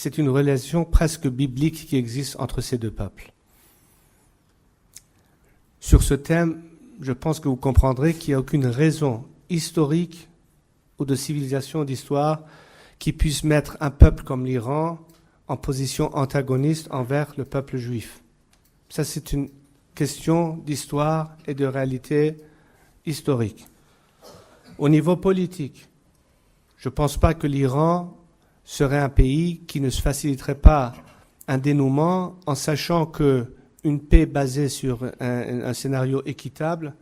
c'est une relation presque biblique qui existe entre ces deux peuples. Sur ce thème, je pense que vous comprendrez qu'il n'y a aucune raison historique ou de civilisation, d'histoire, qui puisse mettre un peuple comme l'Iran en position antagoniste envers le peuple juif. Ça, c'est une question d'histoire et de réalité historique. Au niveau politique, je ne pense pas que l'Iran serait un pays qui ne se faciliterait pas un dénouement en sachant qu'une paix basée sur un scénario équitable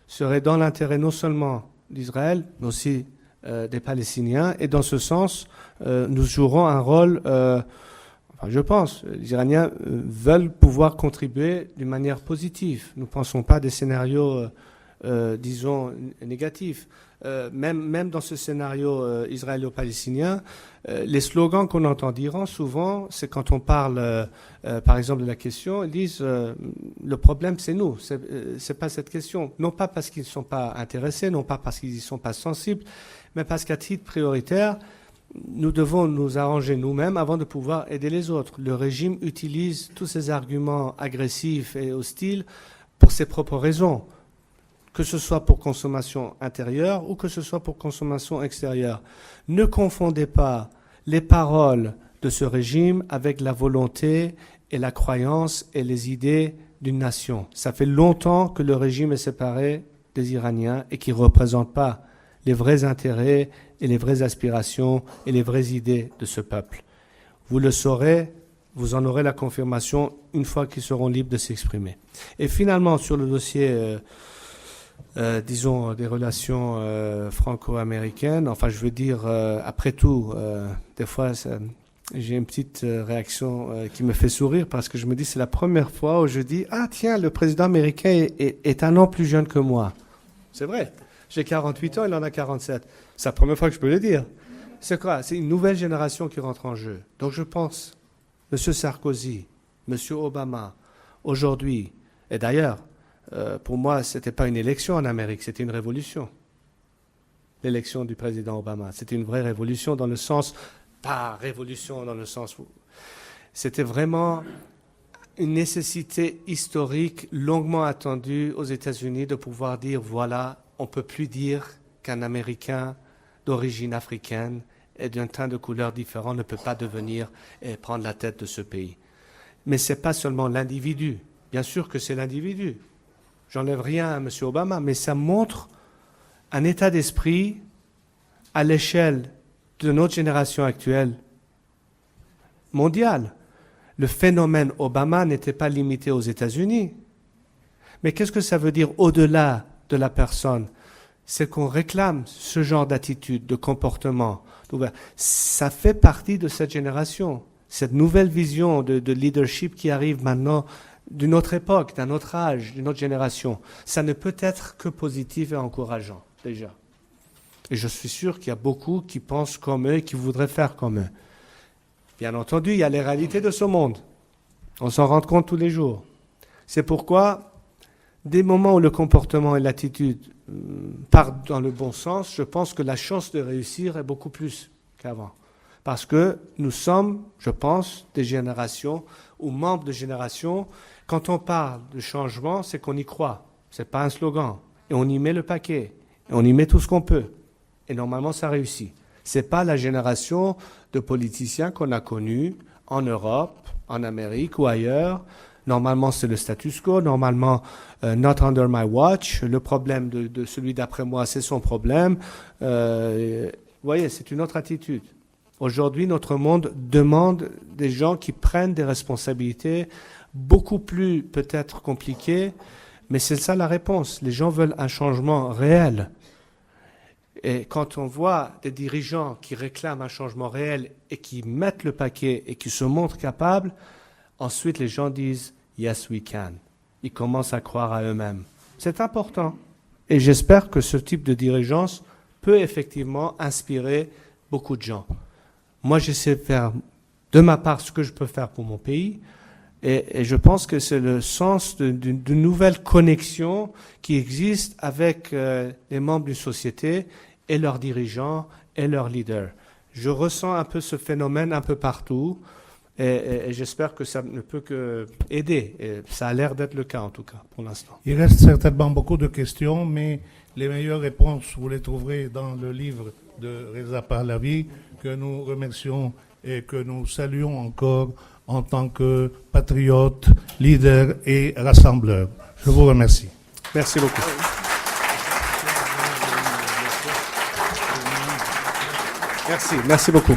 serait dans l'intérêt non seulement d'Israël, mais aussi des Palestiniens. Et dans ce sens, nous jouerons un rôle, je pense, les Iraniens veulent pouvoir contribuer d'une manière positive. Nous ne pensons pas à des scénarios, disons, négatifs. Même dans ce scénario israélo-palestinien, les slogans qu'on entend d'Iran, souvent, c'est quand on parle, par exemple, de la question, ils disent le problème, c'est nous, c'est pas cette question. Non pas parce qu'ils ne sont pas intéressés, non pas parce qu'ils n'y sont pas sensibles, mais parce qu'à titre prioritaire, nous devons nous arranger nous-mêmes avant de pouvoir aider les autres. Le régime utilise tous ces arguments agressifs et hostiles pour ses propres raisons, que ce soit pour consommation intérieure ou que ce soit pour consommation extérieure. Ne confondez pas les paroles de ce régime avec la volonté et la croyance et les idées d'une nation. Ça fait longtemps que le régime est séparé des Iraniens et qui ne représente pas les vrais intérêts et les vraies aspirations et les vraies idées de ce peuple. Vous le saurez, vous en aurez la confirmation une fois qu'ils seront libres de s'exprimer. Et finalement, sur le dossier, disons, des relations franco-américaines, enfin, je veux dire, après tout, des fois, j'ai une petite réaction qui me fait sourire parce que je me dis, c'est la première fois où je dis, ah tiens, le président américain est un an plus jeune que moi. C'est vrai. J'ai 48 ans, il en a 47. C'est la première fois que je peux le dire. C'est quoi? C'est une nouvelle génération qui rentre en jeu. Donc je pense, M. Sarkozy, M. Obama, aujourd'hui, et d'ailleurs, pour moi, ce n'était pas une élection en Amérique, c'était une révolution. L'élection du président Obama, c'était une vraie révolution dans le sens, pas révolution dans le sens où c'était vraiment une nécessité historique longuement attendue aux États-Unis de pouvoir dire, voilà, on ne peut plus dire qu'un Américain d'origine africaine et d'un teint de couleur différent ne peut pas devenir et prendre la tête de ce pays. Mais ce n'est pas seulement l'individu. Bien sûr que c'est l'individu. J'enlève rien à M. Obama, mais ça montre un état d'esprit à l'échelle de notre génération actuelle mondiale. Le phénomène Obama n'était pas limité aux États-Unis. Mais qu'est-ce que ça veut dire au-delà de la personne? C'est qu'on réclame ce genre d'attitude, de comportement. Ça fait partie de cette génération, cette nouvelle vision de leadership qui arrive maintenant d'une autre époque, d'un autre âge, d'une autre génération. Ça ne peut être que positif et encourageant, déjà. Et je suis sûr qu'il y a beaucoup qui pensent comme eux et qui voudraient faire comme eux. Bien entendu, il y a les réalités de ce monde. On s'en rend compte tous les jours. C'est pourquoi, dès le moment où le comportement et l'attitude partent dans le bon sens, je pense que la chance de réussir est beaucoup plus qu'avant. Parce que nous sommes, je pense, des générations ou membres de générations. Quand on parle de changement, c'est qu'on y croit. Ce n'est pas un slogan. Et on y met le paquet. Et on y met tout ce qu'on peut. Et normalement, ça réussit. Ce n'est pas la génération de politiciens qu'on a connus en Europe, en Amérique ou ailleurs. Normalement, c'est le status quo. Normalement, not under my watch. Le problème de celui d'après moi, c'est son problème. Vous voyez, c'est une autre attitude. Aujourd'hui, notre monde demande des gens qui prennent des responsabilités beaucoup plus peut-être compliquées, mais c'est ça la réponse. Les gens veulent un changement réel. Et quand on voit des dirigeants qui réclament un changement réel et qui mettent le paquet et qui se montrent capables, ensuite les gens disent « Yes, we can ». Ils commencent à croire à eux-mêmes. C'est important. Et j'espère que ce type de dirigeance peut effectivement inspirer beaucoup de gens. Moi, j'essaie de faire de ma part ce que je peux faire pour mon pays. Et je pense que c'est le sens d'une nouvelle connexion qui existe avec les membres d'une société et leurs dirigeants et leurs leaders. Je ressens un peu ce phénomène un peu partout et j'espère que ça ne peut que aider. Et ça a l'air d'être le cas en tout cas pour l'instant. Il reste certainement beaucoup de questions, mais les meilleures réponses, vous les trouverez dans le livre de Reza Pahlavi, que nous remercions et que nous saluons encore en tant que patriote, leader et rassembleur. Je vous remercie. Merci beaucoup. Merci beaucoup.